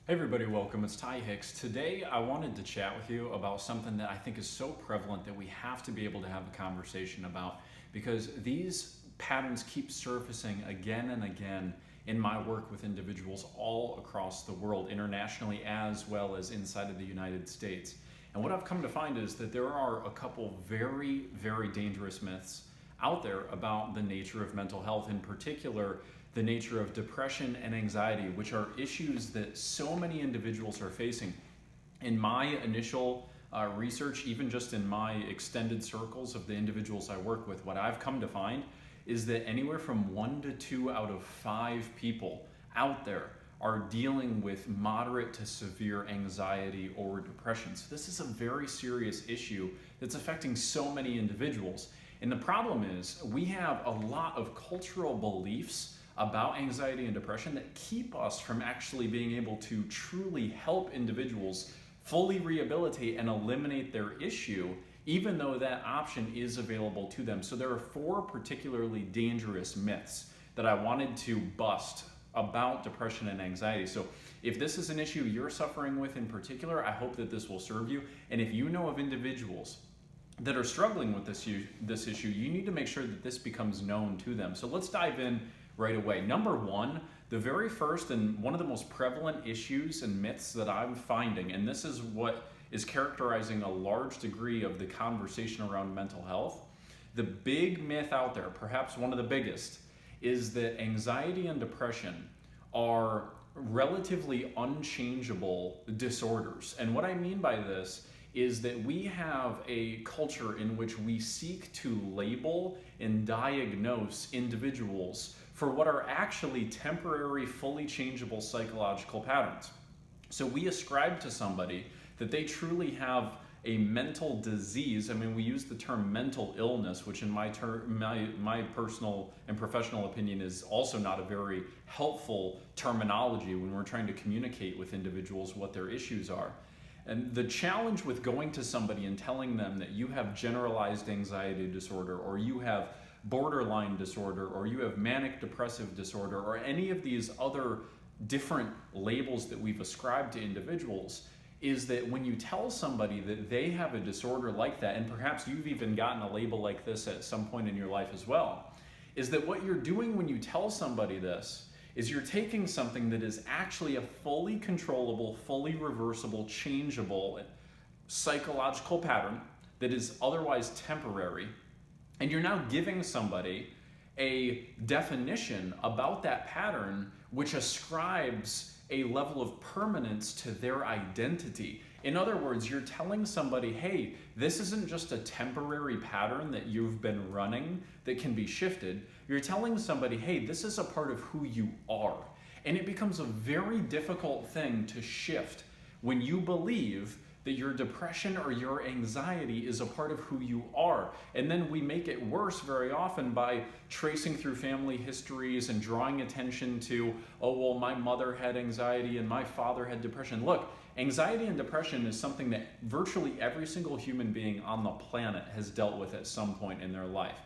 Hey everybody, welcome. It's Ty Hicks. Today I wanted to chat with you about something that I think is so prevalent that we have to be able to have a conversation about, because these patterns keep surfacing again and again in my work with individuals all across the world, internationally as well as inside of the United States. And what I've come to find is that there are a couple very, very dangerous myths out there about the nature of mental health, in particular the nature of depression and anxiety, which are issues that so many individuals are facing. In my initial research, even just in my extended circles of the individuals I work with, what I've come to find is that anywhere from 1 to 2 out of 5 people out there are dealing with moderate to severe anxiety or depression. So this is a very serious issue that's affecting so many individuals. And the problem is we have a lot of cultural beliefs about anxiety and depression that keep us from actually being able to truly help individuals fully rehabilitate and eliminate their issue, even though that option is available to them. So there are 4 particularly dangerous myths that I wanted to bust about depression and anxiety. So if this is an issue you're suffering with in particular, I hope that this will serve you. And if you know of individuals that are struggling with this issue, you need to make sure that this becomes known to them. So let's dive in right away. Number 1, the very first and one of the most prevalent issues and myths that I'm finding, and this is what is characterizing a large degree of the conversation around mental health. The big myth out there, perhaps one of the biggest, is that anxiety and depression are relatively unchangeable disorders. And what I mean by this is that we have a culture in which we seek to label and diagnose individuals for what are actually temporary, fully changeable psychological patterns. So we ascribe to somebody that they truly have a mental disease. I mean, we use the term mental illness, which in my personal and professional opinion is also not a very helpful terminology when we're trying to communicate with individuals what their issues are. And the challenge with going to somebody and telling them that you have generalized anxiety disorder, or you have borderline disorder, or you have manic depressive disorder, or any of these other different labels that we've ascribed to individuals, is that when you tell somebody that they have a disorder like that, and perhaps you've even gotten a label like this at some point in your life as well, is that what you're doing when you tell somebody this is you're taking something that is actually a fully controllable, fully reversible, changeable psychological pattern that is otherwise temporary, and you're now giving somebody a definition about that pattern which ascribes a level of permanence to their identity. In other words, you're telling somebody, hey, this isn't just a temporary pattern that you've been running that can be shifted. You're telling somebody, hey, this is a part of who you are. And it becomes a very difficult thing to shift when you believe that your depression or your anxiety is a part of who you are. And then we make it worse very often by tracing through family histories and drawing attention to, oh, well, my mother had anxiety and my father had depression. Look, anxiety and depression is something that virtually every single human being on the planet has dealt with at some point in their life.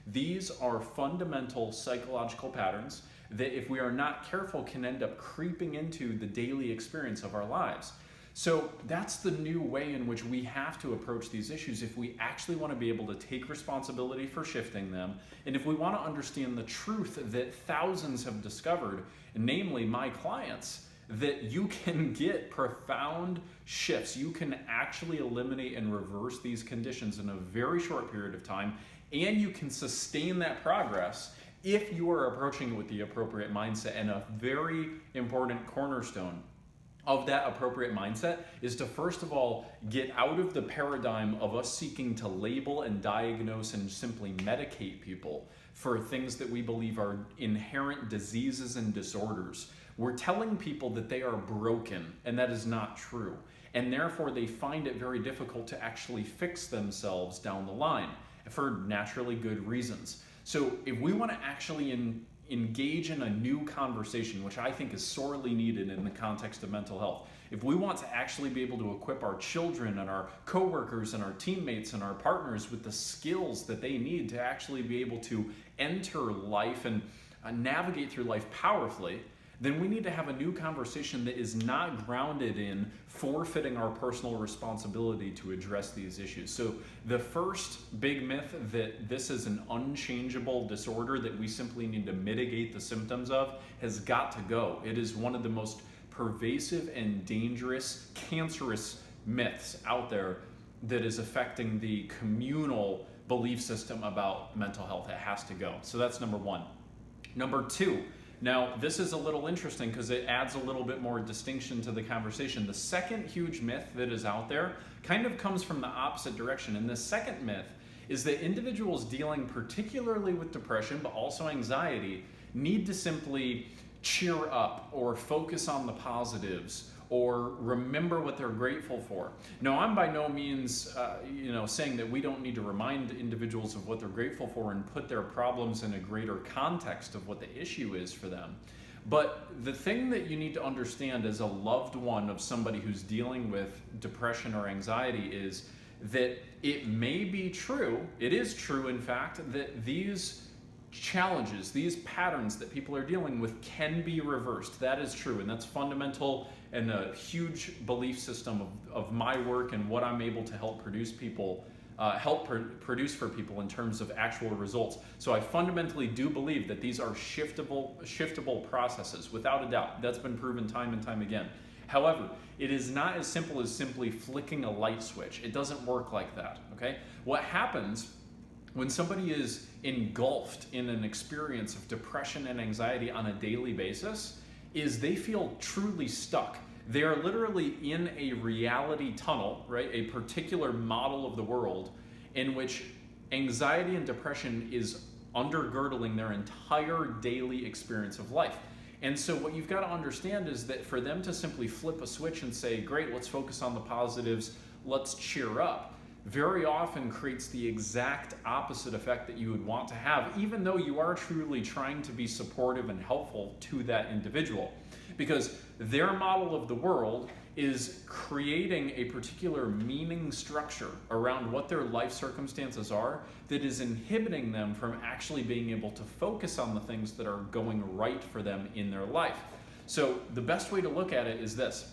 These are fundamental psychological patterns that, if we are not careful, can end up creeping into the daily experience of our lives. So that's the new way in which we have to approach these issues if we actually want to be able to take responsibility for shifting them, and if we want to understand the truth that thousands have discovered, namely my clients, that you can get profound shifts. You can actually eliminate and reverse these conditions in a very short period of time, and you can sustain that progress if you are approaching it with the appropriate mindset. And a very important cornerstone of that appropriate mindset is to, first of all, get out of the paradigm of us seeking to label and diagnose and simply medicate people for things that we believe are inherent diseases and disorders. We're telling people that they are broken, and that is not true. And therefore, they find it very difficult to actually fix themselves down the line for naturally good reasons. So if we want to actually engage in a new conversation, which I think is sorely needed in the context of mental health, if we want to actually be able to equip our children and our coworkers and our teammates and our partners with the skills that they need to actually be able to enter life and navigate through life powerfully, then we need to have a new conversation that is not grounded in forfeiting our personal responsibility to address these issues. So the first big myth that this is an unchangeable disorder that we simply need to mitigate the symptoms of has got to go. It is one of the most pervasive and dangerous, cancerous myths out there that is affecting the communal belief system about mental health. It has to go. So that's number one. Number two, now this is a little interesting because it adds a little bit more distinction to the conversation. The second huge myth that is out there kind of comes from the opposite direction. And the second myth is that individuals dealing particularly with depression, but also anxiety, need to simply cheer up or focus on the positives or remember what they're grateful for. Now, I'm by no means saying that we don't need to remind individuals of what they're grateful for and put their problems in a greater context of what the issue is for them. But the thing that you need to understand as a loved one of somebody who's dealing with depression or anxiety is that it may be true, it is true in fact, that these challenges, these patterns that people are dealing with can be reversed. That is true, and that's fundamental and a huge belief system of my work and what I'm able to help produce for people in terms of actual results. So I fundamentally do believe that these are shiftable processes, without a doubt. That's been proven time and time again. However, it is not as simple as simply flicking a light switch. It doesn't work like that, okay? What happens when somebody is engulfed in an experience of depression and anxiety on a daily basis is they feel truly stuck. They are literally in a reality tunnel, right? A particular model of the world in which anxiety and depression is undergirdling their entire daily experience of life. And so what you've got to understand is that for them to simply flip a switch and say, great, let's focus on the positives, let's cheer up, very often creates the exact opposite effect that you would want to have, even though you are truly trying to be supportive and helpful to that individual. Because their model of the world is creating a particular meaning structure around what their life circumstances are that is inhibiting them from actually being able to focus on the things that are going right for them in their life. So the best way to look at it is this.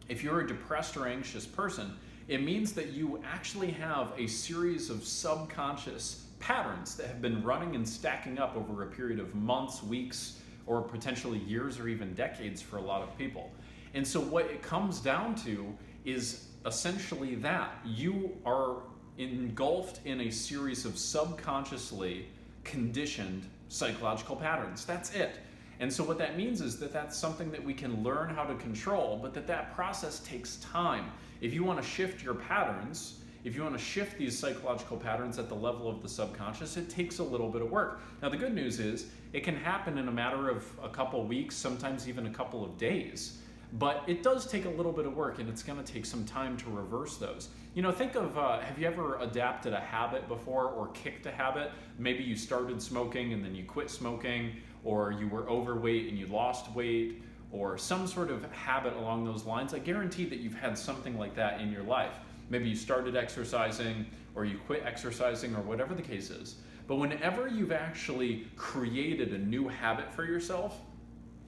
If you're a depressed or anxious person, it means that you actually have a series of subconscious patterns that have been running and stacking up over a period of months, weeks, or potentially years or even decades for a lot of people. And so what it comes down to is essentially that. You are engulfed in a series of subconsciously conditioned psychological patterns. That's it. And so what that means is that that's something that we can learn how to control, but that process takes time. If you want to shift your patterns, if you want to shift these psychological patterns at the level of the subconscious, it takes a little bit of work. Now, the good news is it can happen in a matter of a couple weeks, sometimes even a couple of days. But it does take a little bit of work, and it's going to take some time to reverse those. Think of, have you ever adapted a habit before or kicked a habit? Maybe you started smoking and then you quit smoking, or you were overweight and you lost weight, or some sort of habit along those lines. I guarantee that you've had something like that in your life. Maybe you started exercising or you quit exercising or whatever the case is. But whenever you've actually created a new habit for yourself,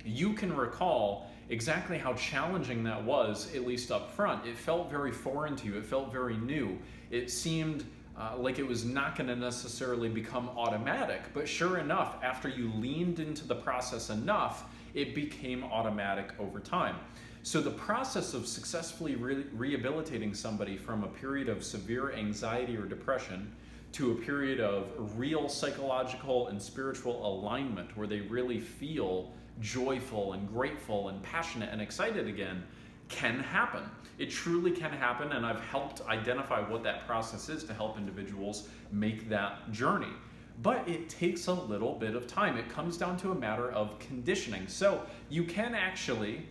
you can recall exactly how challenging that was, at least up front. It felt very foreign to you. It felt very new. It seemed like it was not going to necessarily become automatic. But sure enough, after you leaned into the process enough, it became automatic over time. So the process of successfully rehabilitating somebody from a period of severe anxiety or depression to a period of real psychological and spiritual alignment where they really feel joyful and grateful and passionate and excited again can happen. It truly can happen, and I've helped identify what that process is to help individuals make that journey. But it takes a little bit of time. It comes down to a matter of conditioning. So you can actually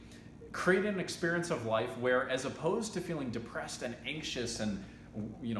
create an experience of life where, as opposed to feeling depressed and anxious and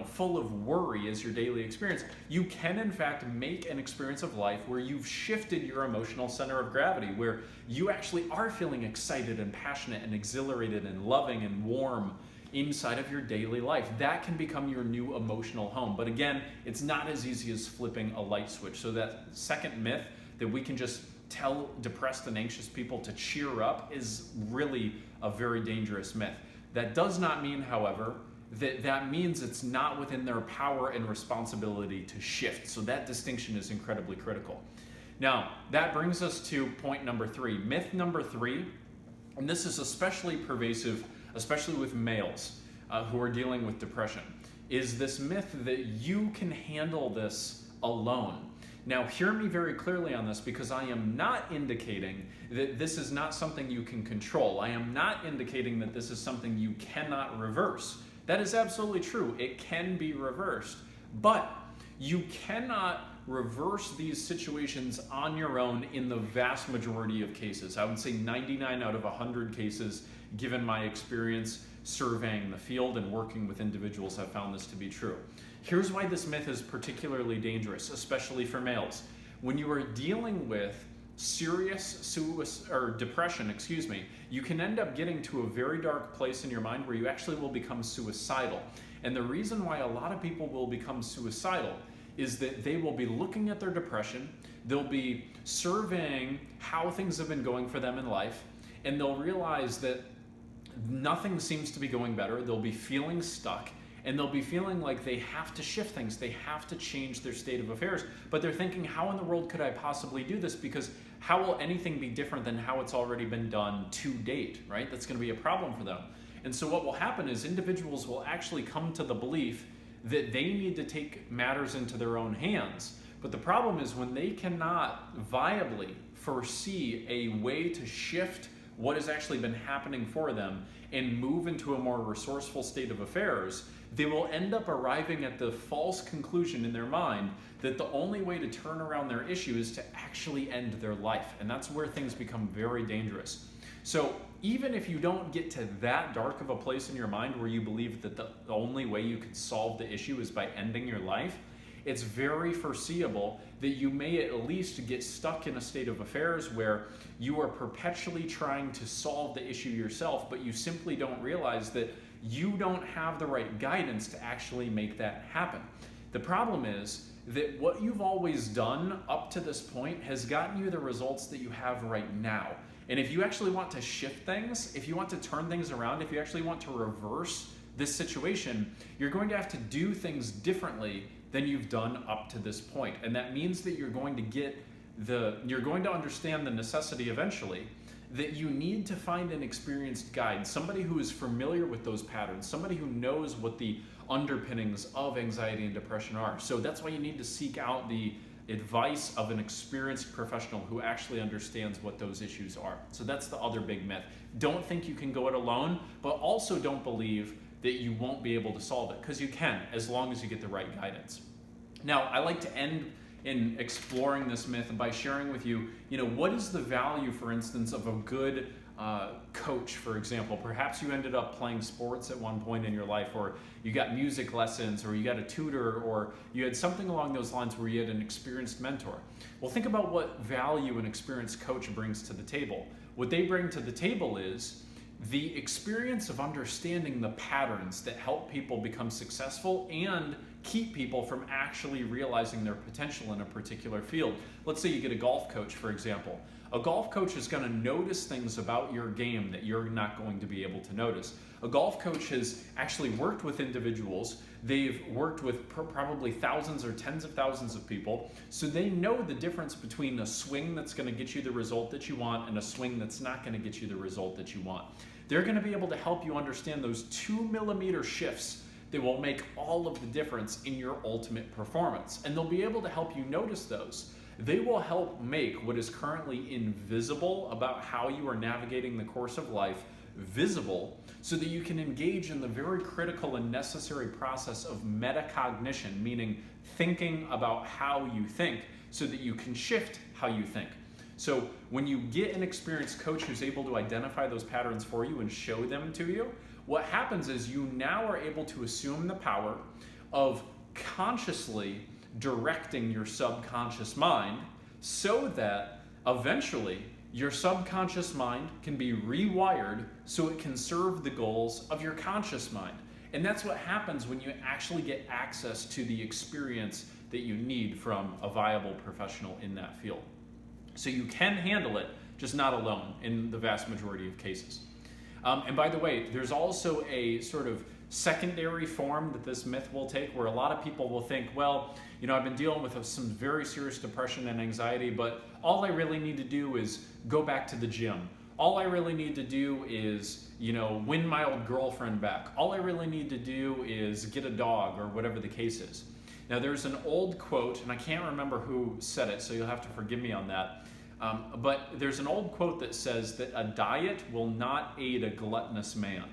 full of worry as your daily experience, you can in fact make an experience of life where you've shifted your emotional center of gravity, where you actually are feeling excited and passionate and exhilarated and loving and warm inside of your daily life. That can become your new emotional home. But again, it's not as easy as flipping a light switch. So that second myth that we can just tell depressed and anxious people to cheer up is really a very dangerous myth. That does not mean, however, that means it's not within their power and responsibility to shift. So that distinction is incredibly critical. Now, that brings us to point number 3. Myth number 3, and this is especially pervasive, especially with males who are dealing with depression, is this myth that you can handle this alone. Now, hear me very clearly on this, because I am not indicating that this is not something you can control. I am not indicating that this is something you cannot reverse. That is absolutely true. It can be reversed, but you cannot reverse these situations on your own in the vast majority of cases. I would say 99 out of 100 cases, given my experience surveying the field and working with individuals, I've found this to be true. Here's why this myth is particularly dangerous, especially for males. When you are dealing with serious depression, you can end up getting to a very dark place in your mind where you actually will become suicidal. And the reason why a lot of people will become suicidal is that they will be looking at their depression, they'll be surveying how things have been going for them in life, and they'll realize that nothing seems to be going better. They'll be feeling stuck, and they'll be feeling like they have to shift things. They have to change their state of affairs. But they're thinking, how in the world could I possibly do this? Because how will anything be different than how it's already been done to date, right? That's going to be a problem for them. And so what will happen is individuals will actually come to the belief that they need to take matters into their own hands. But the problem is when they cannot viably foresee a way to shift what has actually been happening for them and move into a more resourceful state of affairs, they will end up arriving at the false conclusion in their mind that the only way to turn around their issue is to actually end their life. And that's where things become very dangerous. So even if you don't get to that dark of a place in your mind where you believe that the only way you could solve the issue is by ending your life, it's very foreseeable that you may at least get stuck in a state of affairs where you are perpetually trying to solve the issue yourself, but you simply don't realize that you don't have the right guidance to actually make that happen. The problem is that what you've always done up to this point has gotten you the results that you have right now. And if you actually want to shift things, if you want to turn things around, if you actually want to reverse this situation, you're going to have to do things differently than you've done up to this point. And that means that you're going to understand the necessity eventually that you need to find an experienced guide, somebody who is familiar with those patterns, somebody who knows what the underpinnings of anxiety and depression are. So that's why you need to seek out the advice of an experienced professional who actually understands what those issues are. So that's the other big myth. Don't think you can go it alone, but also don't believe that you won't be able to solve it, because you can, as long as you get the right guidance. Now, I like to end in exploring this myth by sharing with you, what is the value, for instance, of a good coach, for example. Perhaps you ended up playing sports at one point in your life, or you got music lessons, or you got a tutor, or you had something along those lines where you had an experienced mentor. Well, think about what value an experienced coach brings to the table. What they bring to the table is the experience of understanding the patterns that help people become successful and keep people from actually realizing their potential in a particular field. Let's say you get a golf coach, for example. A golf coach is going to notice things about your game that you're not going to be able to notice. A golf coach has actually worked with individuals. They've worked with probably thousands or tens of thousands of people, so they know the difference between a swing that's going to get you the result that you want and a swing that's not going to get you the result that you want. They're going to be able to help you understand those 2 millimeter shifts that will make all of the difference in your ultimate performance. And they'll be able to help you notice those. They will help make what is currently invisible about how you are navigating the course of life visible, so that you can engage in the very critical and necessary process of metacognition, meaning thinking about how you think so that you can shift how you think. So when you get an experienced coach who's able to identify those patterns for you and show them to you, what happens is you now are able to assume the power of consciously directing your subconscious mind so that eventually your subconscious mind can be rewired so it can serve the goals of your conscious mind. And that's what happens when you actually get access to the experience that you need from a viable professional in that field. So you can handle it, just not alone in the vast majority of cases. And by the way, there's also a sort of secondary form that this myth will take, where a lot of people will think, well, I've been dealing with some very serious depression and anxiety, but all I really need to do is go back to the gym. All I really need to do is, win my old girlfriend back. All I really need to do is get a dog, or whatever the case is. Now, there's an old quote, and I can't remember who said it, so you'll have to forgive me on that. But there's an old quote that says that a diet will not aid a gluttonous man.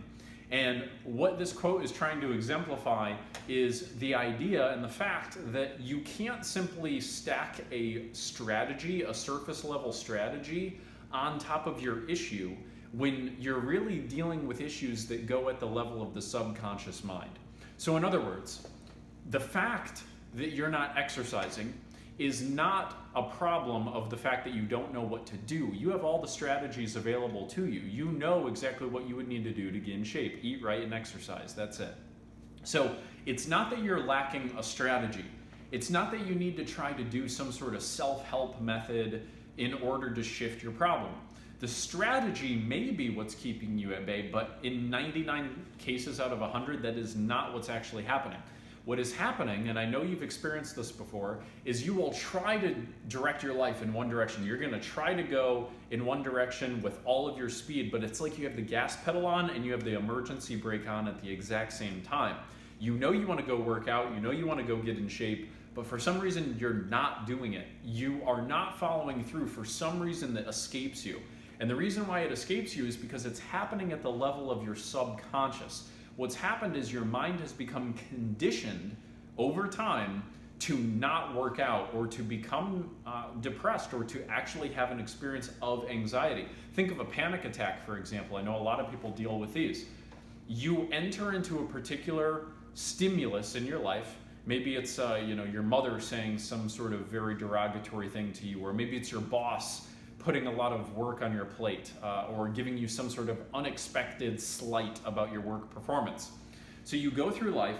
And what this quote is trying to exemplify is the idea and the fact that you can't simply stack a strategy, a surface level strategy, on top of your issue when you're really dealing with issues that go at the level of the subconscious mind. So in other words, the fact that you're not exercising is not a problem of the fact that you don't know what to do. You have all the strategies available to you. You know exactly what you would need to do to get in shape, eat right, and exercise. That's it. So it's not that you're lacking a strategy. It's not that you need to try to do some sort of self-help method in order to shift your problem. The strategy may be what's keeping you at bay, but in 99 cases out of 100, that is not what's actually happening. What is happening, and I know you've experienced this before, is you will try to direct your life in one direction. You're going to try to go in one direction with all of your speed, but it's like you have the gas pedal on and you have the emergency brake on at the exact same time. You know you want to go work out, you know you want to go get in shape, but for some reason you're not doing it. You are not following through for some reason that escapes you. And the reason why it escapes you is because it's happening at the level of your subconscious. What's happened is your mind has become conditioned over time to not work out, or to become depressed, or to actually have an experience of anxiety. Think of a panic attack, for example. I know a lot of people deal with these. You enter into a particular stimulus in your life. Maybe it's your mother saying some sort of very derogatory thing to you, or maybe it's your boss putting a lot of work on your plate, or giving you some sort of unexpected slight about your work performance. So you go through life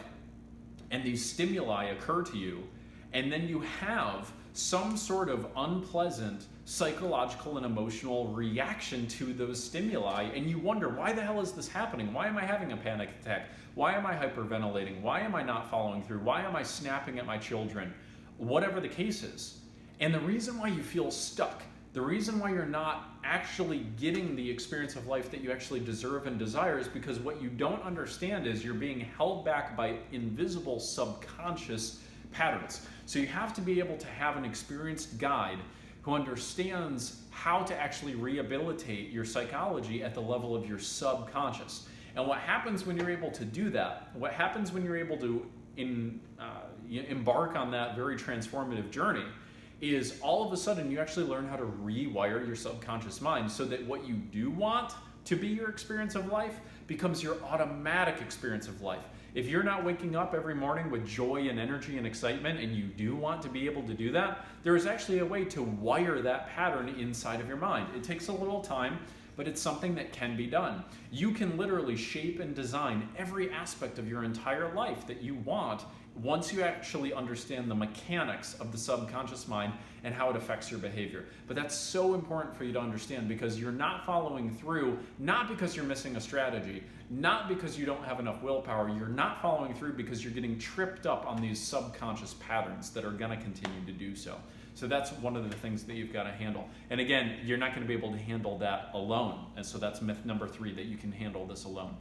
and these stimuli occur to you, and then you have some sort of unpleasant psychological and emotional reaction to those stimuli, and you wonder, why the hell is this happening? Why am I having a panic attack? Why am I hyperventilating? Why am I not following through? Why am I snapping at my children? Whatever the case is. And the reason why you feel stuck, the reason why you're not actually getting the experience of life that you actually deserve and desire, is because what you don't understand is you're being held back by invisible subconscious patterns. So you have to be able to have an experienced guide who understands how to actually rehabilitate your psychology at the level of your subconscious. And what happens when you're able to do that, what happens when you're able to embark on that very transformative journey, is all of a sudden you actually learn how to rewire your subconscious mind so that what you do want to be your experience of life becomes your automatic experience of life. If you're not waking up every morning with joy and energy and excitement, and you do want to be able to do that, there is actually a way to wire that pattern inside of your mind. It takes a little time, but it's something that can be done. You can literally shape and design every aspect of your entire life that you want once you actually understand the mechanics of the subconscious mind and how it affects your behavior. But that's so important for you to understand, because you're not following through, not because you're missing a strategy, not because you don't have enough willpower. You're not following through because you're getting tripped up on these subconscious patterns that are going to continue to do so. So that's one of the things that you've got to handle. And again, you're not going to be able to handle that alone. And so that's myth number 3, that you can handle this alone.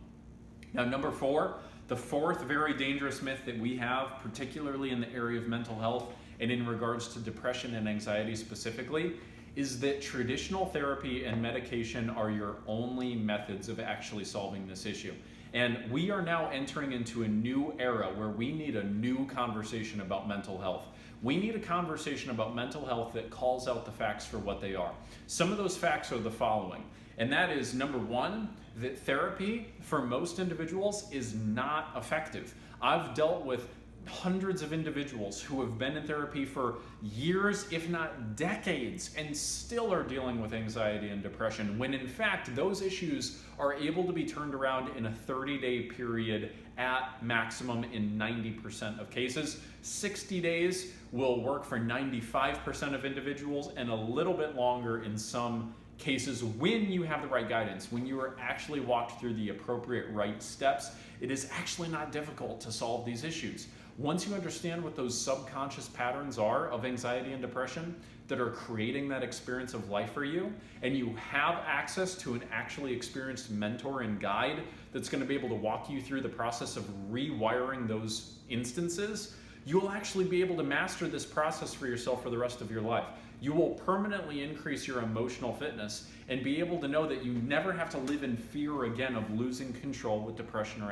Now, number 4, the fourth very dangerous myth that we have, particularly in the area of mental health and in regards to depression and anxiety specifically, is that traditional therapy and medication are your only methods of actually solving this issue. And we are now entering into a new era where we need a new conversation about mental health. We need a conversation about mental health that calls out the facts for what they are. Some of those facts are the following, and that is, number 1, that therapy for most individuals is not effective. I've dealt with hundreds of individuals who have been in therapy for years, if not decades, and still are dealing with anxiety and depression, when in fact those issues are able to be turned around in a 30-day period at maximum in 90% of cases. 60 days will work for 95% of individuals, and a little bit longer in some cases when you have the right guidance, when you are actually walked through the appropriate right steps. It is actually not difficult to solve these issues. Once you understand what those subconscious patterns are of anxiety and depression that are creating that experience of life for you, and you have access to an actually experienced mentor and guide that's going to be able to walk you through the process of rewiring those instances, you'll actually be able to master this process for yourself for the rest of your life. You will permanently increase your emotional fitness and be able to know that you never have to live in fear again of losing control with depression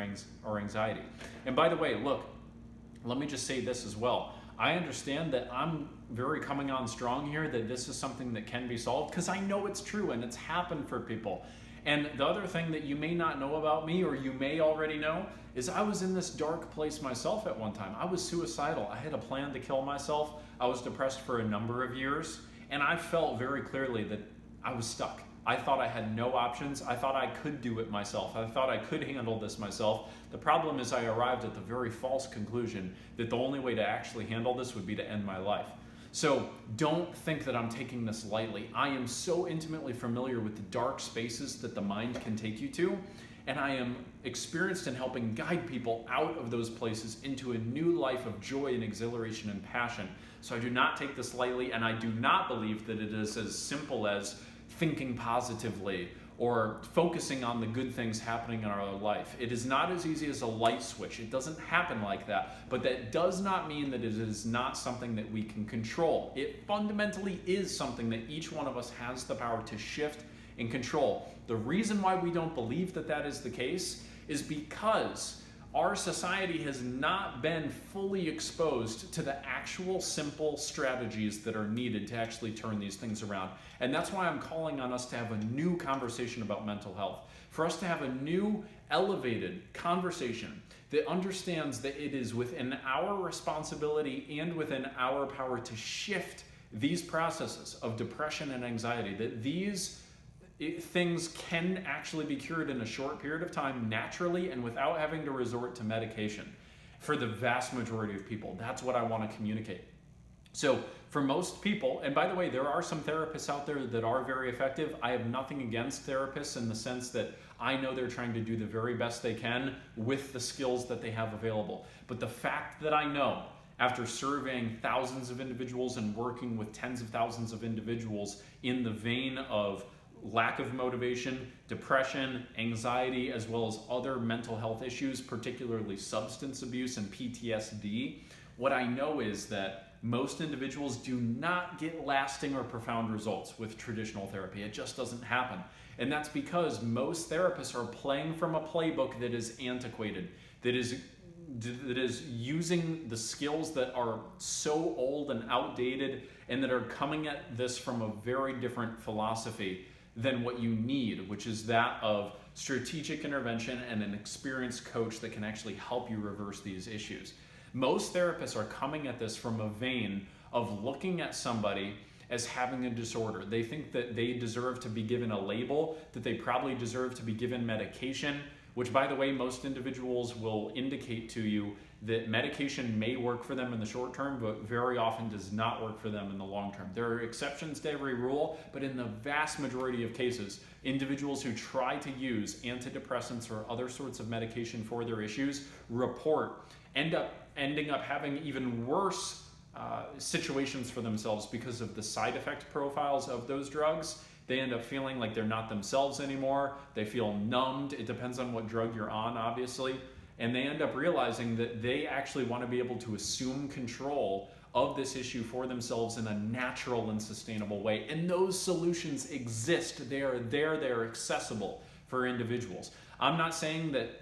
or anxiety. And by the way, look, let me just say this as well. I understand that I'm very coming on strong here, that this is something that can be solved, because I know it's true and it's happened for people. And the other thing that you may not know about me, or you may already know, is I was in this dark place myself at one time. I was suicidal. I had a plan to kill myself. I was depressed for a number of years, and I felt very clearly that I was stuck. I thought I had no options. I thought I could do it myself. I thought I could handle this myself. The problem is I arrived at the very false conclusion that the only way to actually handle this would be to end my life. So don't think that I'm taking this lightly. I am so intimately familiar with the dark spaces that the mind can take you to, and I am experienced in helping guide people out of those places into a new life of joy and exhilaration and passion. So I do not take this lightly, and I do not believe that it is as simple as thinking positively or focusing on the good things happening in our life. It is not as easy as a light switch. It doesn't happen like that, but that does not mean that it is not something that we can control. It fundamentally is something that each one of us has the power to shift and control. The reason why we don't believe that that is the case is because our society has not been fully exposed to the actual simple strategies that are needed to actually turn these things around. And that's why I'm calling on us to have a new conversation about mental health, for us to have a new elevated conversation that understands that it is within our responsibility and within our power to shift these processes of depression and anxiety, that these things can actually be cured in a short period of time naturally and without having to resort to medication for the vast majority of people. That's what I want to communicate. So for most people, and by the way, there are some therapists out there that are very effective. I have nothing against therapists in the sense that I know they're trying to do the very best they can with the skills that they have available. But the fact that I know, after surveying thousands of individuals and working with tens of thousands of individuals in the vein of lack of motivation, depression, anxiety, as well as other mental health issues, particularly substance abuse and PTSD, what I know is that most individuals do not get lasting or profound results with traditional therapy. It just doesn't happen. And that's because most therapists are playing from a playbook that is antiquated, that is using the skills that are so old and outdated, and that are coming at this from a very different philosophy than what you need, which is that of strategic intervention and an experienced coach that can actually help you reverse these issues. Most therapists are coming at this from a vein of looking at somebody as having a disorder. They think that they deserve to be given a label, that they probably deserve to be given medication, which, by the way, most individuals will indicate to you that medication may work for them in the short term, but very often does not work for them in the long term. There are exceptions to every rule, but in the vast majority of cases, individuals who try to use antidepressants or other sorts of medication for their issues ending up having even worse situations for themselves because of the side effect profiles of those drugs. They end up feeling like they're not themselves anymore. They feel numbed. It depends on what drug you're on, obviously. And they end up realizing that they actually want to be able to assume control of this issue for themselves in a natural and sustainable way. And those solutions exist. They are there. They are accessible for individuals. I'm not saying that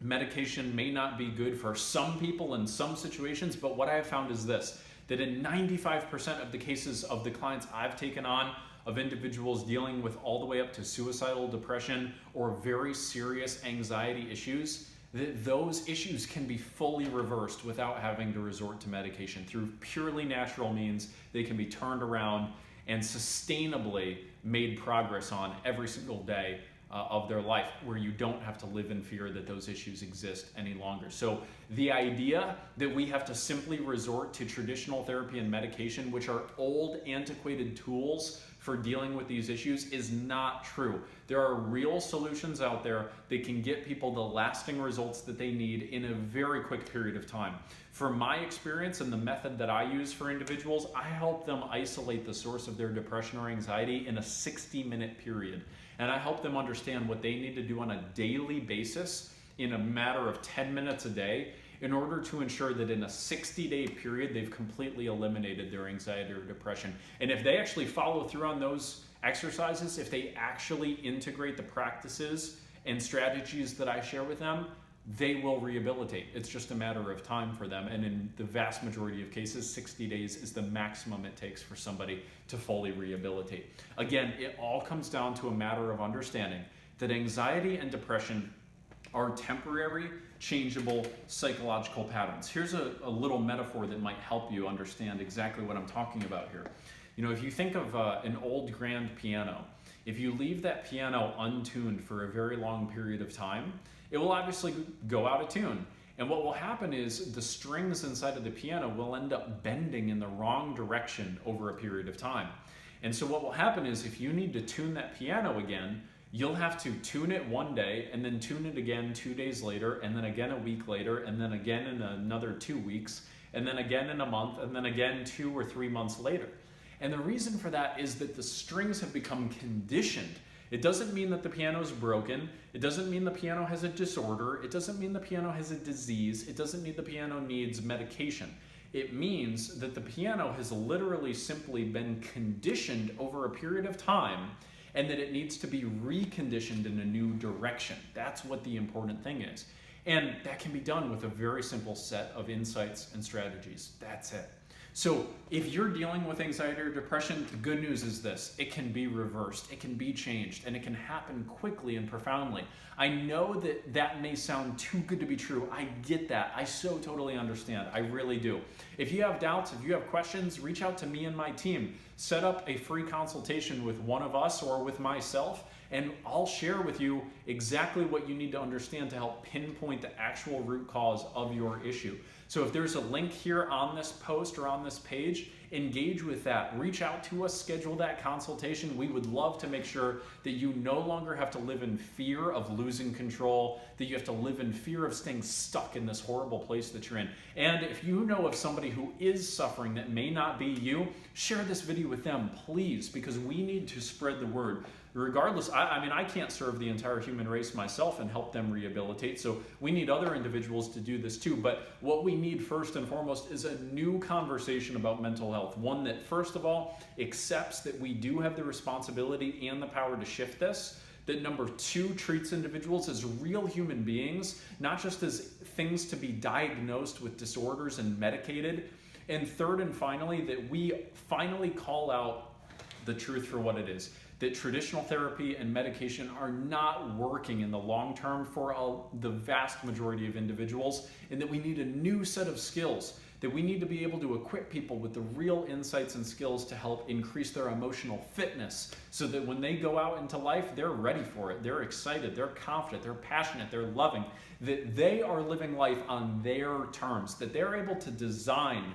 medication may not be good for some people in some situations, but what I have found is this, that in 95% of the cases of the clients I've taken on, of individuals dealing with all the way up to suicidal depression or very serious anxiety issues, that those issues can be fully reversed without having to resort to medication. Through purely natural means, they can be turned around and sustainably made progress on every single day of their life, where you don't have to live in fear that those issues exist any longer. So the idea that we have to simply resort to traditional therapy and medication, which are old, antiquated tools for dealing with these issues, is not true. There are real solutions out there that can get people the lasting results that they need in a very quick period of time. From my experience and the method that I use for individuals, I help them isolate the source of their depression or anxiety in a 60-minute period. And I help them understand what they need to do on a daily basis in a matter of 10 minutes a day in order to ensure that in a 60-day period, they've completely eliminated their anxiety or depression. And if they actually follow through on those exercises, if they actually integrate the practices and strategies that I share with them, they will rehabilitate. It's just a matter of time for them. And in the vast majority of cases, 60 days is the maximum it takes for somebody to fully rehabilitate. Again, it all comes down to a matter of understanding that anxiety and depression are temporary, changeable psychological patterns. Here's a little metaphor that might help you understand exactly what I'm talking about here. You know, if you think of an old grand piano, if you leave that piano untuned for a very long period of time, it will obviously go out of tune. And what will happen is the strings inside of the piano will end up bending in the wrong direction over a period of time. And so what will happen is if you need to tune that piano again, you'll have to tune it one day and then tune it again 2 days later, and then again a week later, and then again in another 2 weeks, and then again in a month, and then again 2 or 3 months later. And the reason for that is that the strings have become conditioned. It doesn't mean that the piano is broken. It doesn't mean the piano has a disorder. It doesn't mean the piano has a disease. It doesn't mean the piano needs medication. It means that the piano has literally simply been conditioned over a period of time, and that it needs to be reconditioned in a new direction. That's what the important thing is. And that can be done with a very simple set of insights and strategies. That's it. So if you're dealing with anxiety or depression, the good news is this: it can be reversed, it can be changed, and it can happen quickly and profoundly. I know that that may sound too good to be true. I get that. I so totally understand. I really do. If you have doubts, if you have questions, reach out to me and my team. Set up a free consultation with one of us or with myself, and I'll share with you exactly what you need to understand to help pinpoint the actual root cause of your issue. So if there's a link here on this post or on this page, engage with that. Reach out to us, schedule that consultation. We would love to make sure that you no longer have to live in fear of losing control, that you have to live in fear of staying stuck in this horrible place that you're in. And if you know of somebody who is suffering that may not be you, share this video with them, please, because we need to spread the word. Regardless, I mean, I can't serve the entire human race myself and help them rehabilitate, so we need other individuals to do this too. But what we need first and foremost is a new conversation about mental health. One that, first of all, accepts that we do have the responsibility and the power to shift this. That number two, treats individuals as real human beings, not just as things to be diagnosed with disorders and medicated. And third and finally, that we finally call out the truth for what it is. That traditional therapy and medication are not working in the long term for the vast majority of individuals, and that we need a new set of skills, that we need to be able to equip people with the real insights and skills to help increase their emotional fitness, so that when they go out into life, they're ready for it, they're excited, they're confident, they're passionate, they're loving, that they are living life on their terms, that they're able to design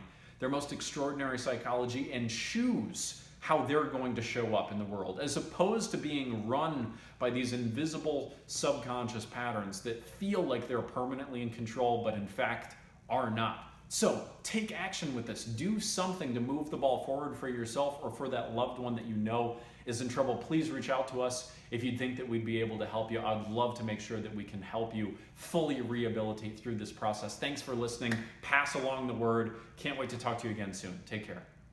their most extraordinary psychology and choose how they're going to show up in the world, as opposed to being run by these invisible subconscious patterns that feel like they're permanently in control, but in fact are not. So take action with this. Do something to move the ball forward for yourself or for that loved one that you know is in trouble. Please reach out to us if you think that we'd be able to help you. I'd love to make sure that we can help you fully rehabilitate through this process. Thanks for listening. Pass along the word. Can't wait to talk to you again soon. Take care.